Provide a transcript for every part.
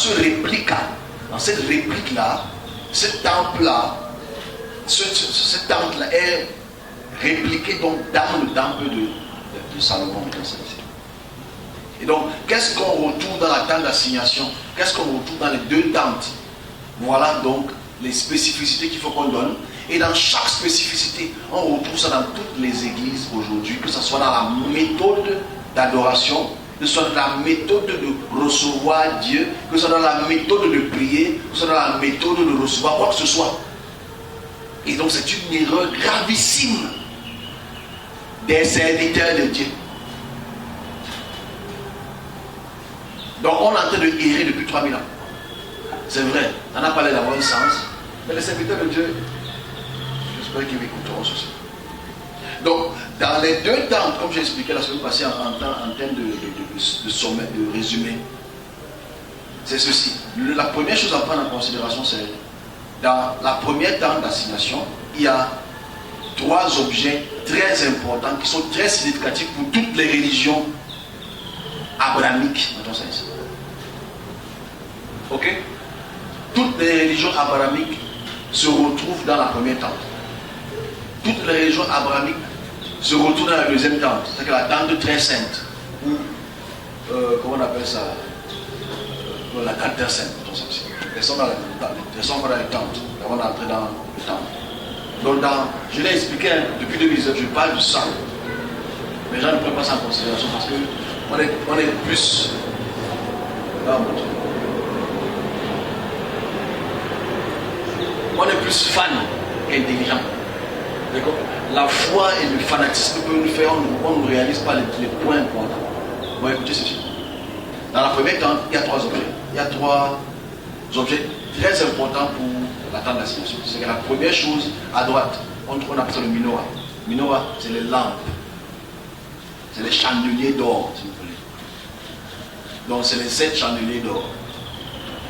ce réplique-là, dans cette réplique-là, ce temple-là, ce temple-là est répliqué donc dans le temple de Salomon. Et donc, qu'est-ce qu'on retrouve dans la tente d'assignation? Qu'est-ce qu'on retrouve dans les deux tentes? Voilà donc les spécificités qu'il faut qu'on donne. Et dans chaque spécificité, on retrouve ça dans toutes les églises aujourd'hui, que ce soit dans la méthode d'adoration, que ce soit dans la méthode de recevoir Dieu, que ce soit dans la méthode de prier, que ce soit dans la méthode de recevoir quoi que ce soit. Et donc c'est une erreur gravissime des serviteurs de Dieu. Donc on est en train de errer depuis 3000 ans. C'est vrai, on a parlé d'avoir un sens, mais les serviteurs de Dieu, j'espère qu'ils m'écouteront ceci. Donc, dans les deux temps, comme j'ai expliqué la semaine passée en termes de sommet, de résumé, c'est ceci. La première chose à prendre en considération, c'est dans la première temps d'assignation, il y a trois objets très importants qui sont très significatifs pour toutes les religions abrahamiques, dans ton sens. Ok? Toutes les religions abrahamiques se retrouvent dans la première tente. Toutes les religions abrahamiques se retrouvent dans la deuxième tente. C'est-à-dire la tente très sainte. Ou, comment on appelle ça? La tente très sainte. Elles sont dans les tentes. Avant d'entrer dans le temple. Donc, je l'ai expliqué depuis 2019, je parle du sang. Les gens ne prennent pas ça en considération parce qu'on est plus. On est plus fan qu'intelligent. D'accord? La foi et le fanatisme que nous faisons, on ne réalise pas les points importants. Bon, écoutez ceci. Dans la première tente, il y a trois objets. Il y a trois objets très importants pour la tente d'assignation. C'est que la première chose, à droite, on appelle ça le menorah. Le menorah, c'est les lampes. C'est les chandeliers d'or, si vous voulez. Donc, c'est les 7 chandeliers d'or.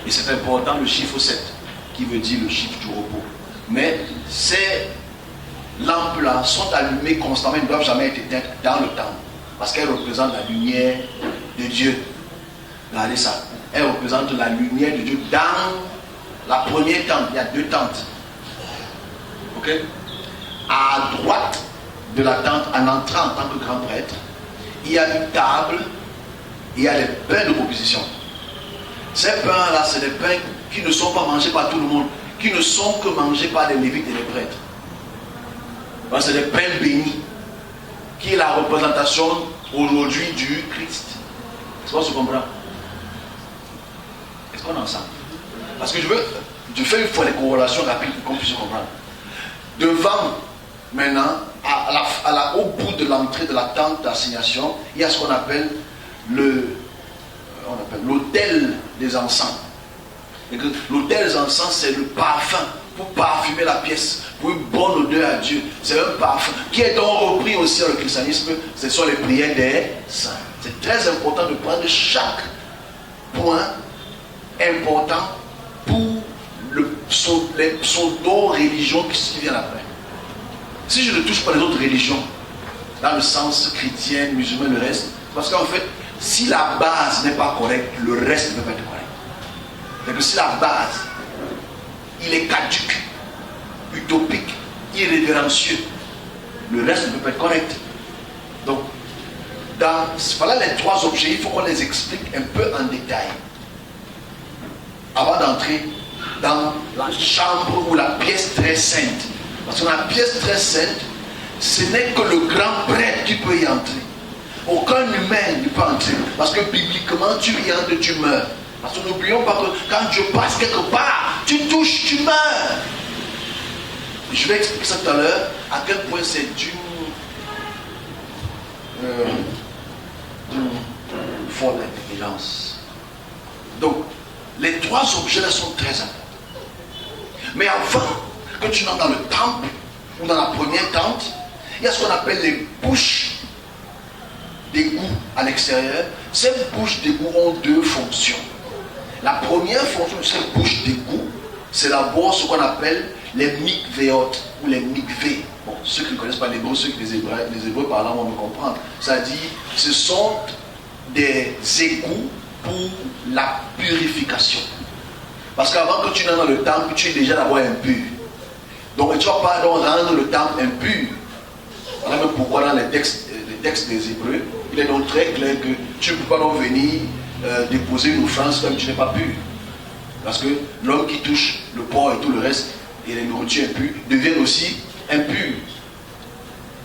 Et c'est important le chiffre 7, qui veut dire le chiffre du repos. Mais ces lampes-là sont allumées constamment, elles ne doivent jamais être éteintes dans le temple. Parce qu'elles représentent la lumière de Dieu. Regardez ça. Elles représentent la lumière de Dieu dans la première tente. Il y a deux tentes. Ok? À droite de la tente, en entrant en tant que grand prêtre, il y a une table, il y a les pains de proposition. Ces pains-là, c'est des pains qui ne sont pas mangés par tout le monde, qui ne sont que mangés par les lévites et les prêtres. Donc, c'est des pains bénis, qui est la représentation aujourd'hui du Christ. Est-ce qu'on se comprend? Est-ce qu'on est ensemble? Parce que je fais une fois les corrélations rapides pour qu'on puisse comprendre. Devant, maintenant, au bout de l'entrée de la tente d'assignation, il y a ce qu'on appelle l'autel des encens. L'autel des encens, c'est le parfum pour parfumer la pièce, pour une bonne odeur à Dieu. C'est un parfum qui est donc repris aussi dans le christianisme. Ce sont les prières des saints. C'est très important de prendre chaque point important pour les pseudo-religions qui viennent après. Si je ne touche pas les autres religions, dans le sens chrétien, musulman, le reste, parce qu'en fait, si la base n'est pas correcte, le reste ne peut pas être correct. C'est que si la base, il est caduque, utopique, irrévérencieux, le reste ne peut pas être correct. Donc, voilà les trois objets, il faut qu'on les explique un peu en détail. Avant d'entrer dans la chambre ou la pièce très sainte. Parce que dans la pièce très sainte, ce n'est que le grand prêtre qui peut y entrer. Aucun humain ne peut entrer. Parce que bibliquement, tu y entres, tu meurs. Parce que n'oublions pas que quand Dieu passe quelque part, tu touches, tu meurs. Je vais expliquer ça tout à l'heure, à quel point c'est d'une folle intelligence. Donc, les trois objets-là sont très importants. Mais avant que tu n'entres dans le temple ou dans la première tente, il y a ce qu'on appelle les bouches d'égout à l'extérieur. Ces bouches d'égout ont deux fonctions. La première fonction de ces bouches d'égout, c'est d'abord ce qu'on appelle les mikvéot ou les mikvés. Bon, ceux qui ne connaissent pas l'hébreu, ceux qui les Hébreux parlant vont me comprendre. C'est-à-dire, ce sont des égouts pour la purification. Parce qu'avant que tu n'entres dans le temple, tu es déjà d'abord impur. Donc tu ne vas pas donc rendre le temple impur. Voilà même pourquoi dans les textes des Hébreux, il est donc très clair que tu ne peux pas donc venir déposer une offrande comme tu n'es pas pur. Parce que l'homme qui touche le porc et tout le reste, et les nourritures impures, deviennent aussi impurs.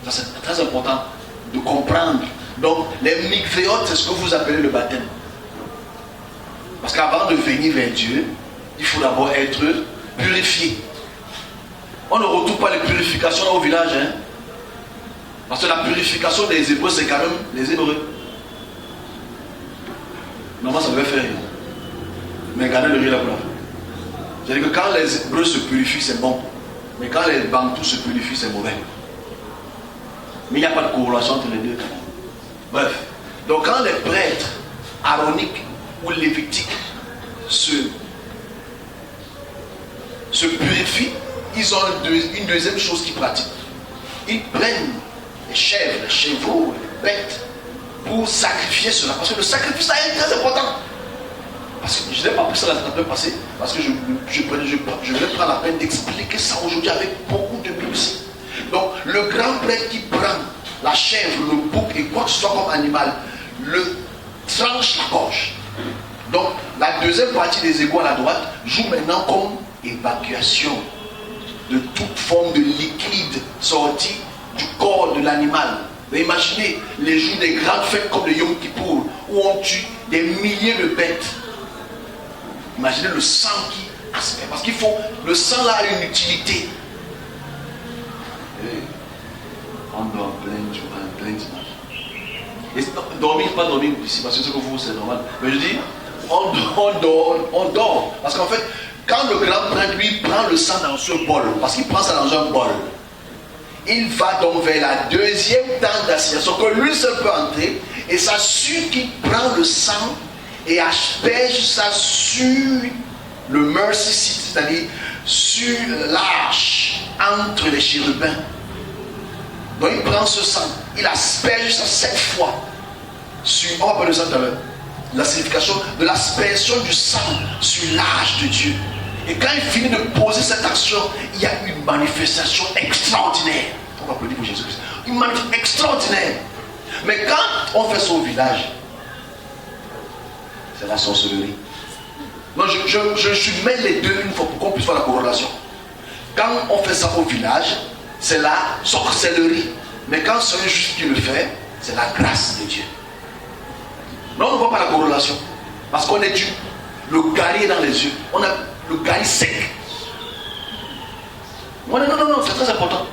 Ça c'est très important de comprendre. Donc les mikvéot, c'est ce que vous appelez le baptême. Parce qu'avant de venir vers Dieu, il faut d'abord être purifié. On ne retrouve pas les purifications au village. Hein? Parce que la purification des Hébreux, c'est quand même les Hébreux. Normalement, ça devait faire rire. Mais gardez le rire là pour la fin. C'est-à-dire que quand les Hébreux se purifient, c'est bon. Mais quand les Bantous se purifient, c'est mauvais. Mais il n'y a pas de corrélation entre les deux. Bref. Donc quand les prêtres aroniques ou lévitiques se purifient, ils ont une deuxième chose qu'ils pratiquent. Ils prennent les chèvres, les chevaux, les bêtes pour sacrifier cela. Parce que le sacrifice est très important. Parce que je n'ai pas pris ça la semaine passée, parce que je vais prendre la peine d'expliquer ça aujourd'hui avec beaucoup de plus. Donc le grand prêtre qui prend la chèvre, le bouc et quoi que ce soit comme animal, le tranche la gorge. Donc la deuxième partie des égouts à la droite joue maintenant comme évacuation de toute forme de liquide sorti du corps de l'animal. Imaginez les jours des grandes fêtes comme le Yom Kippour où on tue des milliers de bêtes. Imaginez le sang qui aspire. Parce qu'il faut, le sang là a une utilité. On dort plein d'images. Et dormir, pas dormir ici, parce que ce que vous c'est normal. Mais je dis, on dort. Parce qu'en fait, quand le grand prêtre lui prend le sang dans ce bol, parce qu'il prend ça dans un bol, il va donc vers la deuxième tente d'assignation que lui seul peut entrer et s'assure qu'il prend le sang et asperge ça sur le mercy seat, c'est-à-dire sur l'arche entre les chérubins. Donc il prend ce sang, il asperge ça 7 fois sur, on va parler de ça tout à l'heure, la signification de l'aspersion du sang sur l'arche de Dieu. Et quand il finit de poser cette action, il y a une manifestation extraordinaire. On va applaudir pour Jésus-Christ. Une manifestation extraordinaire. Mais quand on fait ça au village, c'est la sorcellerie. Non, je mets les deux une fois pour qu'on puisse faire la corrélation. Quand on fait ça au village, c'est la sorcellerie. Mais quand c'est un juif qui le fait, c'est la grâce de Dieu. Non, on ne voit pas la corrélation. Parce qu'on est dû. Le gari est dans les yeux. On a le gari sec. Non, c'est très important.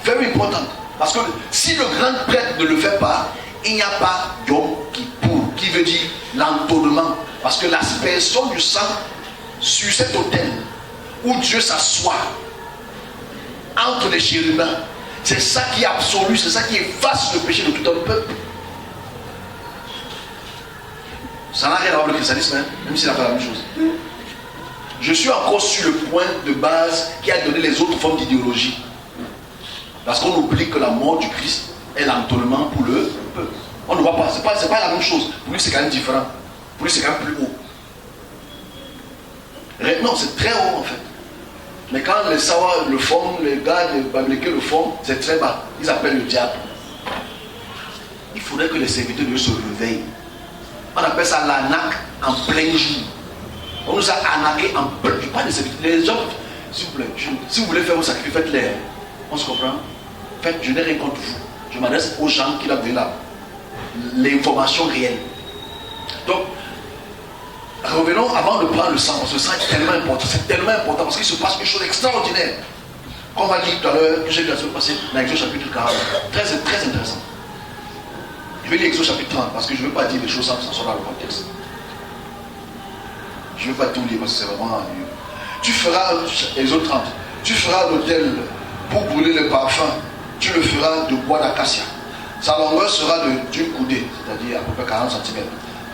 Very important. Parce que si le grand prêtre ne le fait pas, il n'y a pas Yom Kippour, qui veut dire l'entonnement. Parce que l'aspersion du sang sur cet autel où Dieu s'assoit entre les chérubins, c'est ça qui est absolu, c'est ça qui efface le péché de tout un peuple. Ça n'a rien à voir avec le christianisme, hein, même s'il n'a pas la même chose. Je suis encore sur le point de base qui a donné les autres formes d'idéologie. Parce qu'on oublie que la mort du Christ est l'entonnement pour le peuple. On ne voit pas, c'est pas la même chose. Pour lui, c'est quand même différent. Pour lui, c'est quand même plus haut. Non, c'est très haut en fait. Mais quand les Sawa le font, les gars, les Bablékés le font, c'est très bas. Ils appellent le diable. Il faudrait que les serviteurs de Dieu se réveillent. On appelle ça l'anac en plein jour. On nous a anaqué en plein jour. Pas des serviteurs. Les gens, s'il vous plaît, si vous voulez faire vos sacrifices, faites-les. On se comprend? Faites, je n'ai rien contre vous. Je m'adresse aux gens qui doivent donner l'information réelle. Donc, revenons avant de prendre le sang, parce que le sang est tellement important. C'est tellement important parce qu'il se passe une chose extraordinaire. Comme on va dire tout à l'heure, que j'ai vu la semaine passée, dans Exode chapitre 40. Très, très intéressant. Je vais lire Exode chapitre 30 parce que je ne veux pas dire les choses sans que ça soit dans le contexte. Je ne veux pas tout lire parce que c'est vraiment ennuyeux. Tu feras, Exode 30, tu feras l'autel pour brûler le parfum. Tu le feras de bois d'acacia. Sa longueur sera d'une coudée, c'est-à-dire à peu près 40 cm.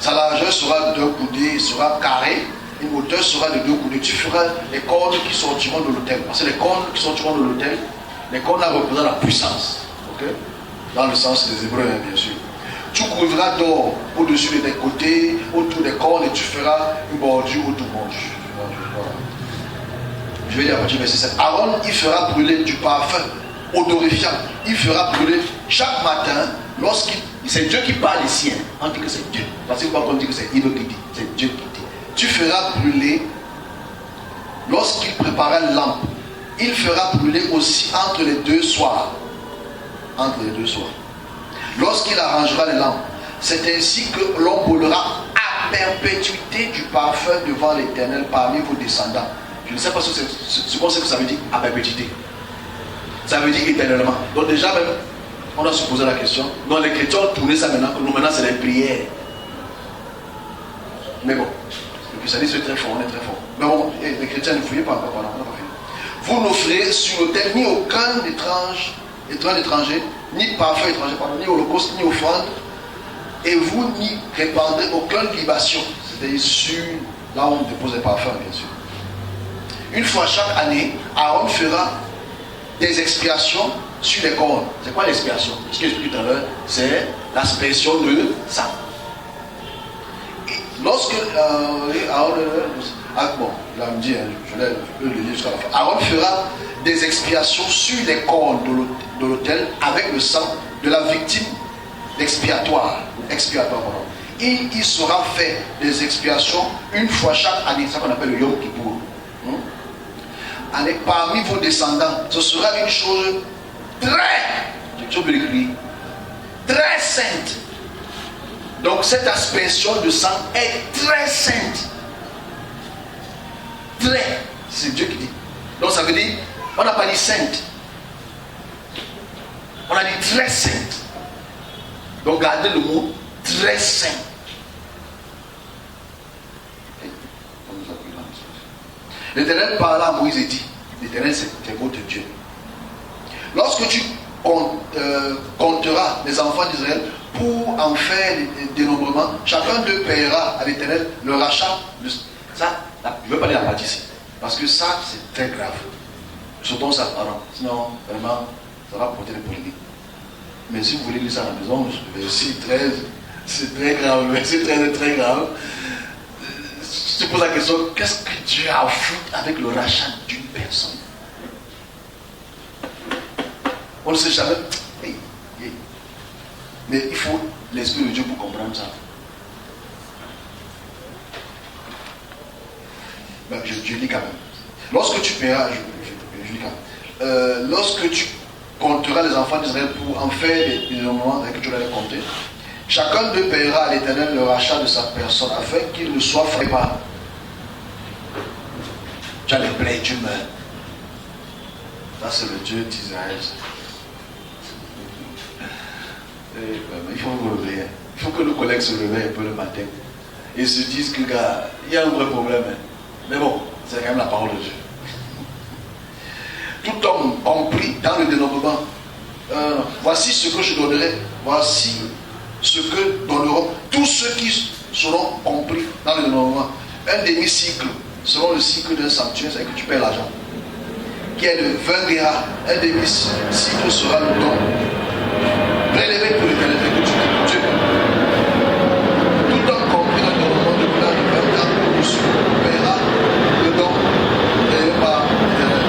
Sa largeur sera de 2 coudées, sera carrée. Une hauteur sera de 2 coudées. Tu feras les cornes qui sortiront de l'autel. Parce que les cornes qui sortiront de l'autel, les cornes là représentent la puissance. Okay? Dans le sens des Hébreux, bien sûr. Tu couvriras d'or au-dessus des côtés, autour des cornes, et tu feras une bordure autour du manche. Voilà. Je vais lire à partir du verset 7. Aaron, il fera brûler du parfum odorifiant. Il fera brûler chaque matin lorsqu'il... C'est Dieu qui parle ici. On dit que c'est Dieu. Parce que vous ne pouvez pas dire que c'est Ivo qui dit. C'est Dieu qui dit. Tu feras brûler lorsqu'il préparera une lampe. Il fera brûler aussi entre les deux soirs. Entre les deux soirs. Lorsqu'il arrangera les lampes. C'est ainsi que l'on brûlera à perpétuité du parfum devant l'Éternel parmi vos descendants. Je ne sais pas ce qu'on sait que ça veut dire à perpétuité. Ça veut dire éternellement. Donc déjà même, on doit se poser la question. Donc les chrétiens ont tourné ça maintenant. Nous maintenant c'est les prières. Mais bon, le christianisme est très fort, on est très fort. Mais bon, les chrétiens ne fouillez pas encore, on n'a pas fini. Vous n'offrirez sur l'autel ni aucun étranger, ni parfum étranger, pardon, ni holocauste, ni offrande, et vous n'y répandrez aucune libation. C'est-à-dire sur là où on dépose les parfums, bien sûr. Une fois chaque année, Aaron fera des expiations sur les cornes. C'est quoi l'expiation? Ce que j'explique tout à l'heure, c'est l'aspersion de sang. Et lorsque Aaron, bon, il va me dire, je vais le lire jusqu'à la fin. Aaron fera des expiations sur les cornes de l'autel avec le sang de la victime expiatoire. Pardon. Il sera fait des expiations une fois chaque année. C'est ça qu'on appelle le Yom Kippour. Parmi vos descendants, ce sera une chose très sainte. Donc cette aspersion de sang est très sainte. Très, c'est Dieu qui dit. Donc ça veut dire, on n'a pas dit sainte, on a dit très sainte. Donc gardez le mot très saint. L'Éternel parla à Moïse et dit, l'Éternel c'est votre Dieu. Lorsque tu compteras les enfants d'Israël pour en faire des dénombrements, chacun d'eux paiera à l'Éternel le rachat. Ça, je ne veux pas dire la partie ici, parce que ça c'est très grave. Sautons ça, pardon. Sinon, vraiment, ça va porter des polémiques. Mais si vous voulez lire ça à la maison, verset 13, c'est très grave, verset 13 est très grave. Je te pose la question, qu'est-ce que Dieu a à foutre avec le rachat d'une personne? On ne sait jamais. Mais il faut l'Esprit de Dieu pour comprendre ça. Ben, je dis quand même. Lorsque tu paieras, je dis quand même. Lorsque tu compteras les enfants d'Israël pour en faire des moments que tu l'avais compté, chacun d'eux paiera à l'Éternel le rachat de sa personne afin qu'il ne soit fait pas. Tu as les plaies, tu meurs. Ça c'est le Dieu d'Israël. Il faut vous réveiller. Il faut que nos collègues se réveillent un peu le matin et se disent que gars, il y a un vrai problème. Mais bon, c'est quand même la parole de Dieu. Tout homme compris dans le dénombrement, voici ce que je donnerai, voici ce que donneront tous ceux qui seront compris dans le dénombrement. Un demi-cycle, selon le cycle d'un sanctuaire, c'est que tu paies l'argent, qui est de 20 guéras. Un demi-cycle sera le don prélevé pour l'Éternel, que tu Dieu. Tout homme compris dans le dénombrement de l'âge de 20 ans au-dessus paiera le don prélevé par l'Éternel.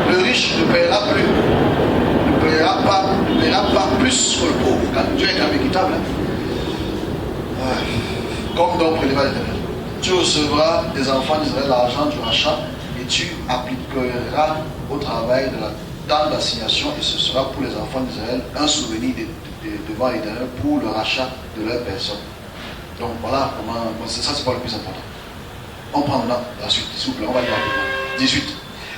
Le riche ne paiera plus, ne paiera pas plus que le pauvre, car Dieu est quand même équitable. Comme don prélevé à l'Éternel. Tu recevras des enfants d'Israël l'argent du rachat et tu appliqueras au travail de la tente d'assignation et ce sera pour les enfants d'Israël un souvenir devant l'Éternel pour le rachat de leur personne. Donc voilà comment, ça c'est pas le plus important. On prend maintenant la suite, s'il vous plaît, on va y aller rapidement. 18.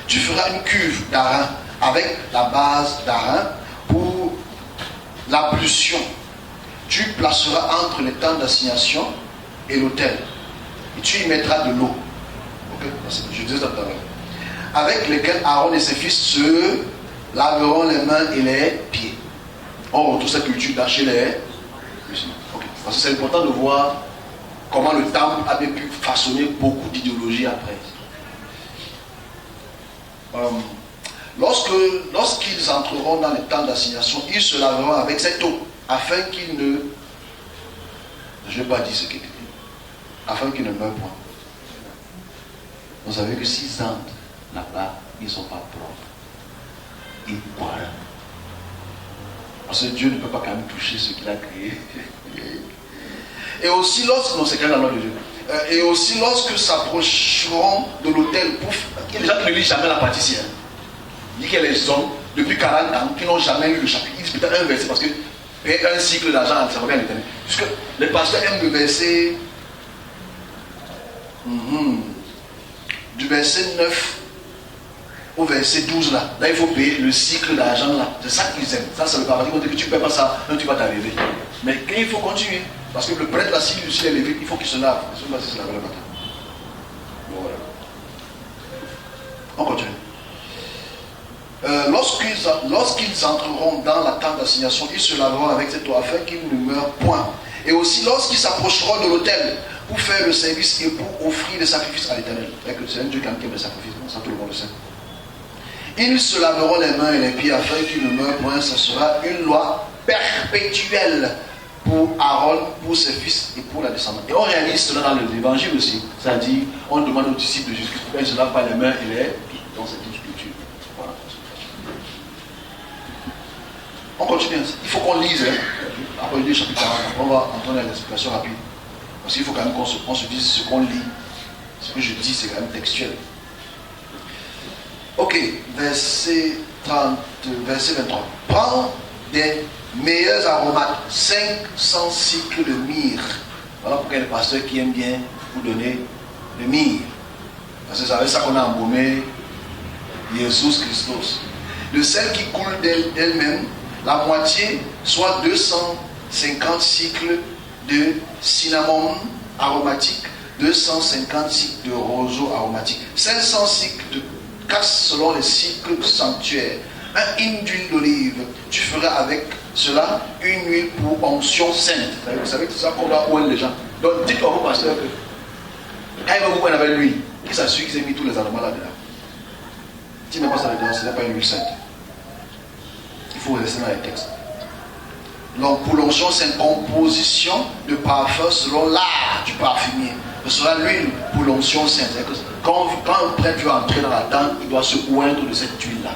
Tu feras une cuve d'airain avec la base d'airain pour l'ablution. Tu placeras entre les tentes d'assignation et l'autel. Et tu y mettras de l'eau. Ok? Je disais ça tout à l'heure. Avec lesquels Aaron et ses fils se laveront les mains et les pieds. On retrouve cette culture dans chez les musulmans. Okay. Parce que c'est important de voir comment le temple avait pu façonner beaucoup d'idéologies après. Lorsqu'ils entreront dans les temps d'assignation, ils se laveront avec cette eau, afin qu'ils ne Je n'ai pas dit ce qu'il dit. Afin qu'il ne meure point. Vous savez que s'ils entrent là-bas, ils ne sont pas propres. Ils boiront. Parce que Dieu ne peut pas quand même toucher ce qu'il a créé. Et aussi lorsque, non, c'est quand même la loi de Dieu. Et aussi lorsque s'approcheront de l'autel, il y a des gens qui ne lisent jamais la partie ici. Il dit qu'il y a les hommes, depuis 40 ans, qui n'ont jamais lu le chapitre. Ils disent peut-être un verset parce que payer un cycle d'argent, ça revient à l'éternel. Puisque les pasteurs aiment le verset du verset 9 au verset 12 là. Là, il faut payer le cycle d'argent là. C'est ça qu'ils aiment. Ça, c'est le paradis. Ils vont dire que tu ne paies pas ça, non, tu vas t'arriver. Mais quand il faut continuer. Parce que le prêtre là, s'il est levé, il faut qu'il se lave. Il se lave le matin. Voilà. On continue. Lorsqu'ils entreront dans la tente d'assignation, ils se laveront avec cette eau afin qu'ils ne meurent point. Et aussi lorsqu'ils s'approcheront de l'autel pour faire le service et pour offrir des sacrifices à l'Éternel. C'est un Dieu qui aime les sacrifices, ça tout le monde le sait. Ils se laveront les mains et les pieds afin qu'ils ne meurent point. Ce sera une loi perpétuelle pour Aaron, pour ses fils et pour la descendance. Et on réalise cela dans l'évangile aussi. C'est-à-dire, on demande aux disciples de Jésus-Christ pourquoi ils ne se lavent pas les mains et les pieds dans cette scripture. Voilà. On continue ainsi. Il faut qu'on lise. Après le chapitre 40, on va entendre l'explication rapide. Parce qu'il faut quand même qu'on se dise ce qu'on lit. Ce que je dis, c'est quand même textuel. Ok, verset 23. Prends des meilleurs aromates, 500 cycles de myrrhe. Voilà pourquoi il y a des pasteurs qui aiment bien vous donner le myrrhe. Parce que c'est avec ça qu'on a embaumé Jésus Christus. De celle qui coule d'elle-même, la moitié, soit 250 cycles de cinnamon aromatique, 250 cycles de roseau aromatique, 500 cycles de casse selon les cycles sanctuaires, un hin d'huile d'olive. Tu feras avec cela une huile pour onction sainte. Vous savez que c'est ça qu'on doit oindre les gens. Donc dites à vos pasteurs que quand il va vous oindre avec l'huile, qu'il s'assure qu'ils aient mis tous les aromates là-dedans. Si n'est pas ça dedans, ce n'est pas une huile sainte. Il faut rester dans les textes. Donc pour l'onction, c'est une composition de parfum selon l'art du parfumier. Ce sera l'huile pour l'onction sainte. Quand un prêtre veut entrer dans la tente, il doit se oindre de cette huile-là.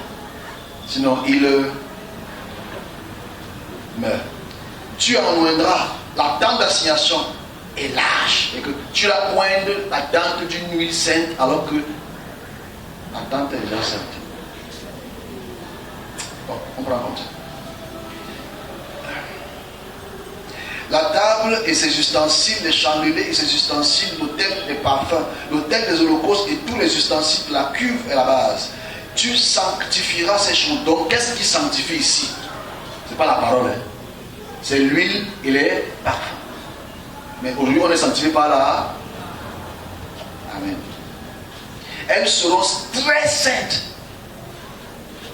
Sinon, il meurt. Tu en oindras. La tente d'assignation est large. Et que tu la oindes la tente d'une huile sainte alors que la tente est déjà sainte. Bon, on prend compte. La table et ses ustensiles, les chandeliers et ses ustensiles, l'autel des parfums, l'autel des holocaustes et tous les ustensiles, la cuve et la base. Tu sanctifieras ces choses. Donc, qu'est-ce qui sanctifie ici? Ce n'est pas la parole, hein. C'est l'huile et les parfums. Mais aujourd'hui, on est sanctifié par là. Amen. Elles seront très saintes.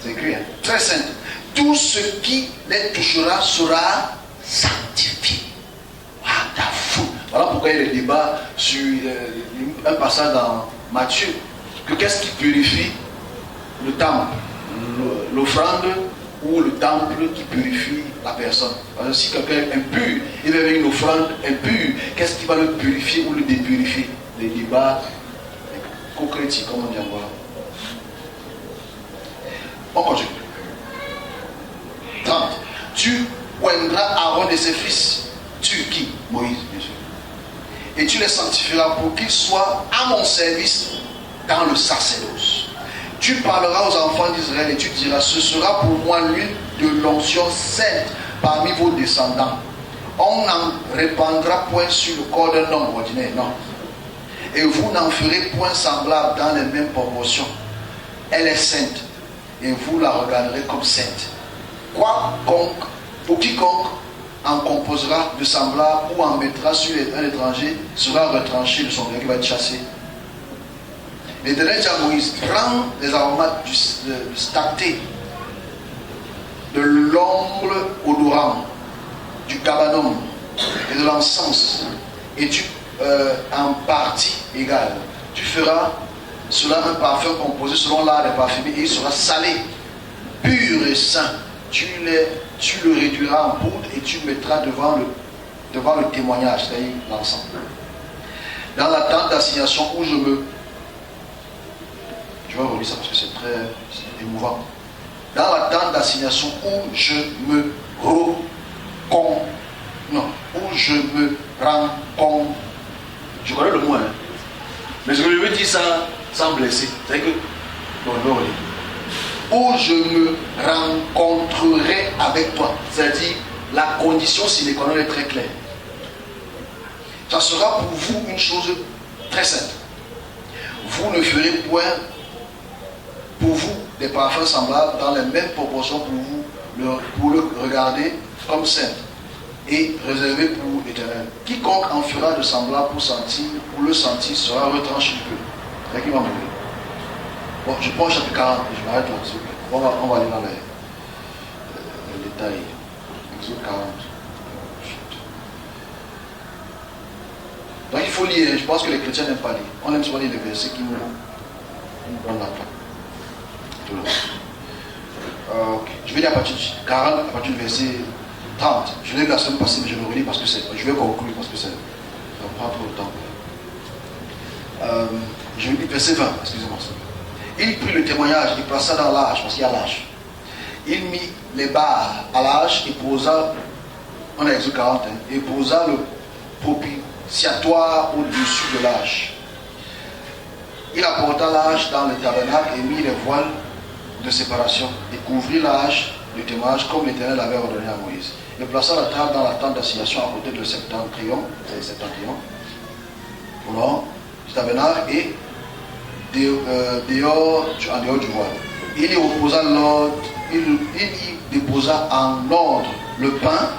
C'est écrit, hein? Très saintes. Tout ce qui les touchera sera sanctifié. Voilà pourquoi il y a le débat sur un passage dans Matthieu. Que qu'est-ce qui purifie le temple? L'offrande ou le temple qui purifie la personne? Parce que si quelqu'un est impur, il va avec une offrande impure, qu'est-ce qui va le purifier ou le dépurifier? Les débats concrétiques, comme on dit encore. On continue. 30. Tu oindras Aaron et ses fils. Tu qui? Moïse, bien sûr. Et tu les sanctifieras pour qu'ils soient à mon service dans le sacerdoce. Tu parleras aux enfants d'Israël et tu diras: ce sera pour moi l'huile de l'onction sainte parmi vos descendants. On n'en répandra point sur le corps d'un homme ordinaire, non. Et vous n'en ferez point semblable dans les mêmes proportions. Elle est sainte et vous la regarderez comme sainte. Quiconque en composera de semblable ou en mettra sur un étranger sera retranché de son bien, qui va être chassé. L'Éternel dit à Moïse: prends les aromates du stacté, de l'ombre odorant, du cabanon et de l'encens, et tu en partie égale. Tu feras cela un parfum composé selon l'art des parfumés, et il sera salé, pur et saint. Tu le réduiras en poudre et tu mettras devant devant le témoignage, c'est-à-dire l'ensemble. Dans la tente d'assignation où je vais relire ça parce que c'est très émouvant. Dans la tente d'assignation où je me rencontre. Je connais le mot, hein. Mais ce que je veux dire ça sans blesser, c'est que où je me rencontrerai avec toi, c'est-à-dire la condition sine qua non est très claire. Ça sera pour vous une chose très simple. Vous ne ferez point pour vous des parfums semblables dans les mêmes proportions pour le regarder comme saint et réservé pour l'éternel. Quiconque en fera de semblable pour le sentir sera retranché du peu. C'est qui va mourir. Bon, je prends chapitre 40 et je m'arrête là-dessus. On va aller dans les détails. Exode 40. Donc il faut lire. Je pense que les chrétiens n'aiment pas lire. On aime souvent lire les versets qui nous donnent la foi. Okay. Je vais lire à partir de 40, à partir du verset 30. Je l'ai lu la semaine passée, mais je le relis parce que je vais conclure parce que ça prend trop de temps. Je vais lire verset 20, excusez-moi. Il prit le témoignage, il plaça dans l'âge, parce qu'il y a l'âge. Il mit les barres à l'âge et posa, on a Exode 40, et posa le propitiatoire au-dessus de l'âge. Il apporta l'âge dans le tabernacle et mit les voiles de séparation et couvrit l'âge du témoignage comme l'Éternel avait ordonné à Moïse. Il plaça la table dans la tente d'assignation à côté de septentrion, au nord du tabernacle et en dehors du voile. Il y reposa l'ordre, il y déposa en ordre le pain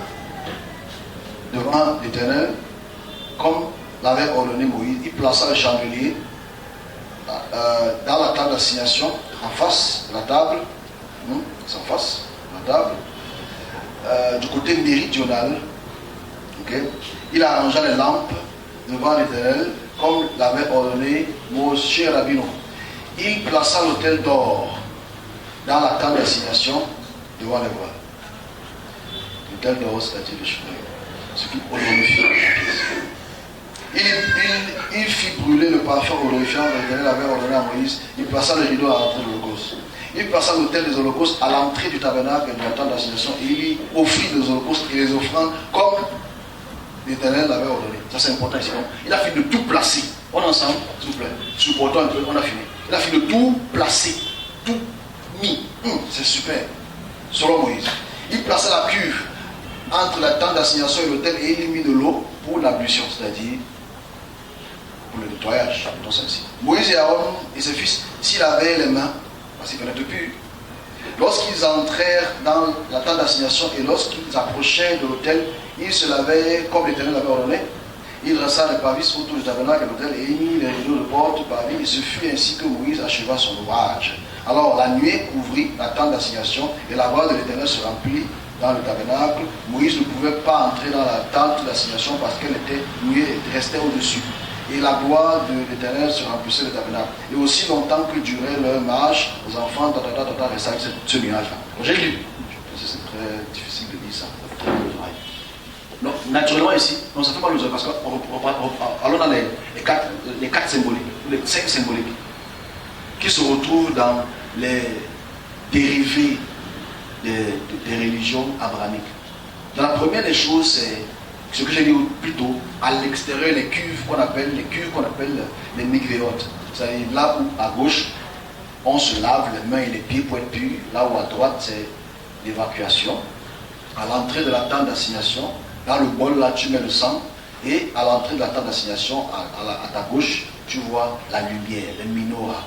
devant l'Éternel comme l'avait ordonné Moïse. Il plaça le chandelier dans la table d'assignation en face de la table, du côté méridional. Okay. Il arrangea les lampes devant l'Éternel comme l'avait ordonné Moshe Rabbeinu. Il plaça l'autel d'or dans la tente d'assignation devant les voiles. L'autel d'or, c'est-à-dire le chemin, ce qui honorifie la pièce. Il fit brûler le parfum honorifiant que l'Éternel avait ordonné à Moïse. Il plaça le rideau à l'entrée de l'holocauste. Il plaça l'autel des holocaustes à l'entrée du tabernacle et de la tente d'assignation et il y offrit les holocaustes et les offrandes comme l'Éternel l'avait ordonné. Ça c'est important ici. Il a fini de tout placer. On est ensemble, s'il vous plaît. Supportons un peu, on a fini. Il a fini de tout placer, tout mis. C'est super. Selon Moïse. Il plaça la cuve entre la tente d'assignation et l'autel et il y mit de l'eau pour l'ablution, c'est-à-dire pour le nettoyage. Moïse et Aaron et ses fils, s'ils avaient les mains, parce qu'ils venaient de pur, lorsqu'ils entrèrent dans la tente d'assignation et lorsqu'ils approchaient de l'autel, ils se lavaient comme l'Éternel avait ordonné. Il dressa les pavis autour du tabernacle et l'autel et il mit les rideaux de porte pavis. Et ce fut ainsi que Moïse acheva son ouvrage. Alors la nuée couvrit la tente d'assignation et la voix de l'Éternel se remplit dans le tabernacle. Moïse ne pouvait pas entrer dans la tente d'assignation parce qu'elle était nouée et restait au-dessus. Et la gloire de l'Éternel se remplissait le tabernacle. Et aussi longtemps que durait leur marche, les enfants restaient avec ce nuage-là. J'ai lu. C'est très difficile de lire ça. Donc, naturellement ici, non, ça fait mal aux yeux parce qu'allons dans les quatre symboliques, les 5 symboliques, qui se retrouvent dans les dérivés des religions abrahamiques. Dans la première des choses, c'est ce que j'ai dit plus tôt, à l'extérieur, les cuves qu'on appelle les mikvéot. C'est-à-dire là où à gauche, on se lave les mains et les pieds pour être pur, là où à droite, c'est l'évacuation. À l'entrée de la tente d'assignation, dans le bol, là, tu mets le sang, et à l'entrée de la tente d'assignation, à ta gauche, tu vois la lumière, le menorah.